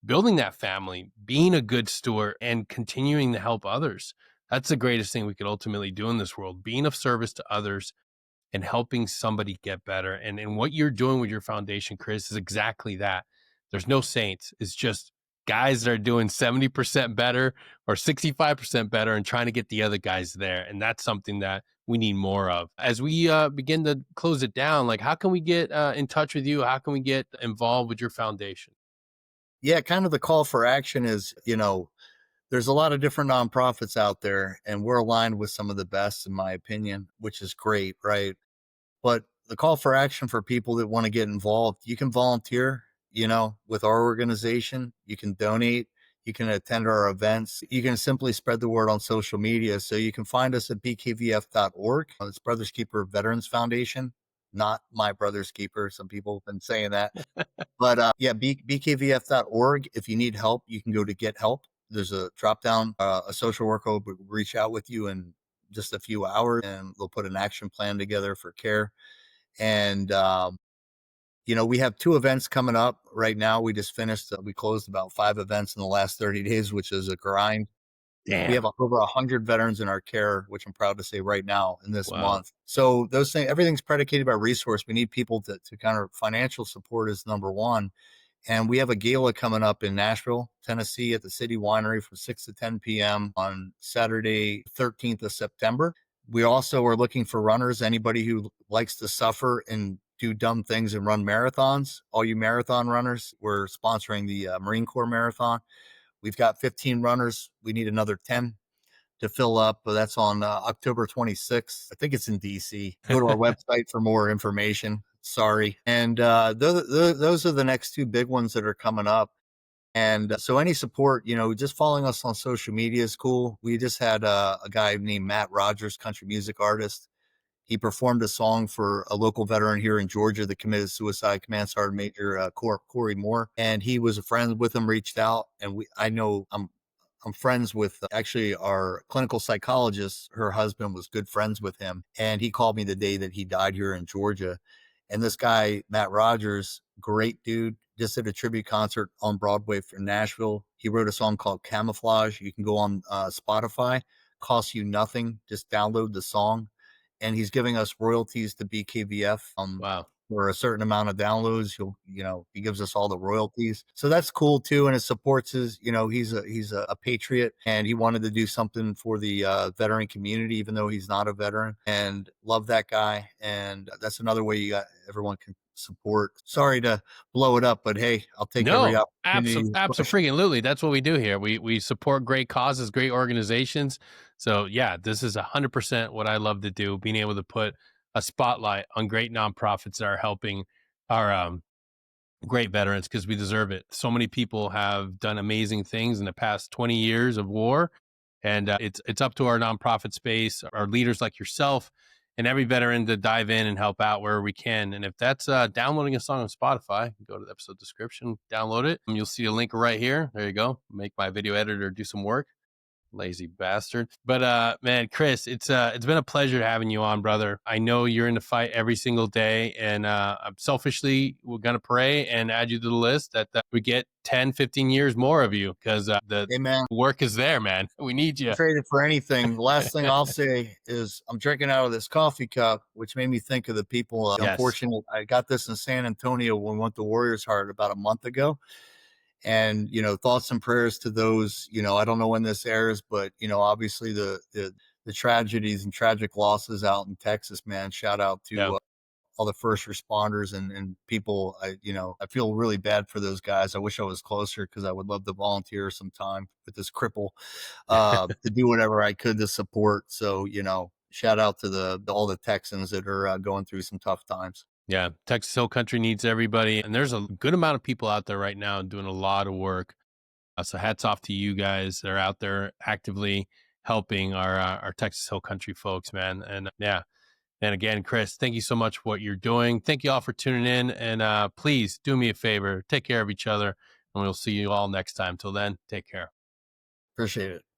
Building that family, being a good steward, and continuing to help others. That's the greatest thing we could ultimately do in this world. Being of service to others and helping somebody get better. And what you're doing with your foundation, Chris, is exactly that. There's no saints. It's just guys that are doing 70% better or 65% better and trying to get the other guys there. And that's something that we need more of. As we begin to close it down, like how can we get in touch with you? How can we get involved with your foundation? Yeah, kind of the call for action is, there's a lot of different nonprofits out there, and we're aligned with some of the best, in my opinion, which is great, right? But the call for action for people that want to get involved, you can volunteer, with our organization. You can donate. You can attend our events. You can simply spread the word on social media. So you can find us at bkvf.org. It's Brothers Keeper Veterans Foundation, not My Brother's Keeper. Some people have been saying that. But yeah, bkvf.org. If you need help, you can go to Get Help. There's a drop down. A social worker will reach out with you in just a few hours, and they'll put an action plan together for care. And we have 2 events coming up right now. We just finished. We closed about 5 events in the last 30 days, which is a grind. We have Damn. over 100 veterans in our care, which I'm proud to say right now in this Wow. month. So those things, everything's predicated by resource. We need people to kind of financial support is number one. And we have a gala coming up in Nashville, Tennessee at the City Winery from 6 to 10 p.m. on Saturday, 13th of September. We also are looking for runners, anybody who likes to suffer and do dumb things and run marathons. All you marathon runners, we're sponsoring the Marine Corps Marathon. We've got 15 runners. We need another 10 to fill up, but that's on October 26th. I think it's in DC. Go to our website for more information. Sorry. And those are the next 2 big ones that are coming up. And so any support, just following us on social media is cool. We just had a guy named Matt Rogers, country music artist. He performed a song for a local veteran here in Georgia that committed suicide, Command Sergeant Major Corey Moore. And he was a friend with him, reached out, and I know I'm friends with actually our clinical psychologist. Her husband was good friends with him. And he called me the day that he died here in Georgia. And this guy, Matt Rogers, great dude, just did a tribute concert on Broadway for Nashville. He wrote a song called Camouflage. You can go on Spotify, costs you nothing. Just download the song. And he's giving us royalties to BKVF. Wow. For a certain amount of downloads, he gives us all the royalties. So that's cool too. And it supports he's a patriot, and he wanted to do something for the veteran community, even though he's not a veteran, and love that guy. And that's another way everyone can support. Sorry to blow it up, but hey, I'll take every No, opportunity to push. absolutely. That's what we do here. We support great causes, great organizations. So yeah, this is 100% what I love to do. Being able to put a spotlight on great nonprofits that are helping our great veterans because we deserve it. So many people have done amazing things in the past 20 years of war, and it's up to our nonprofit space, our leaders like yourself, and every veteran to dive in and help out where we can. And if that's downloading a song on Spotify, go to the episode description, download it. You'll see a link right here. There you go. Make my video editor do some work. Lazy bastard. But man, Chris, it's been a pleasure having you on, brother. I know you're in the fight every single day, and I'm selfishly we're gonna pray and add you to the list that we get 10, 15 years more of you because the Hey man, work is there, man. We need you. traded for anything. The last thing I'll say is I'm drinking out of this coffee cup, which made me think of the people. Yes. Unfortunately, I got this in San Antonio when we went to Warriors Heart about a month ago. And thoughts and prayers to those. I don't know when this airs, but obviously the tragedies and tragic losses out in Texas, man. Shout out Yeah. to all the first responders and people. I feel really bad for those guys. I wish I was closer because I would love to volunteer some time with this cripple to do whatever I could to support. So shout out to all the Texans that are going through some tough times. Yeah, Texas Hill Country needs everybody, and there's a good amount of people out there right now doing a lot of work. So hats off to you guys that are out there actively helping our Texas Hill Country folks, man. And yeah, And again, Chris, thank you so much for what you're doing. Thank you all for tuning in. And please do me a favor, take care of each other, and we'll see you all next time. Till then, take care. Appreciate it.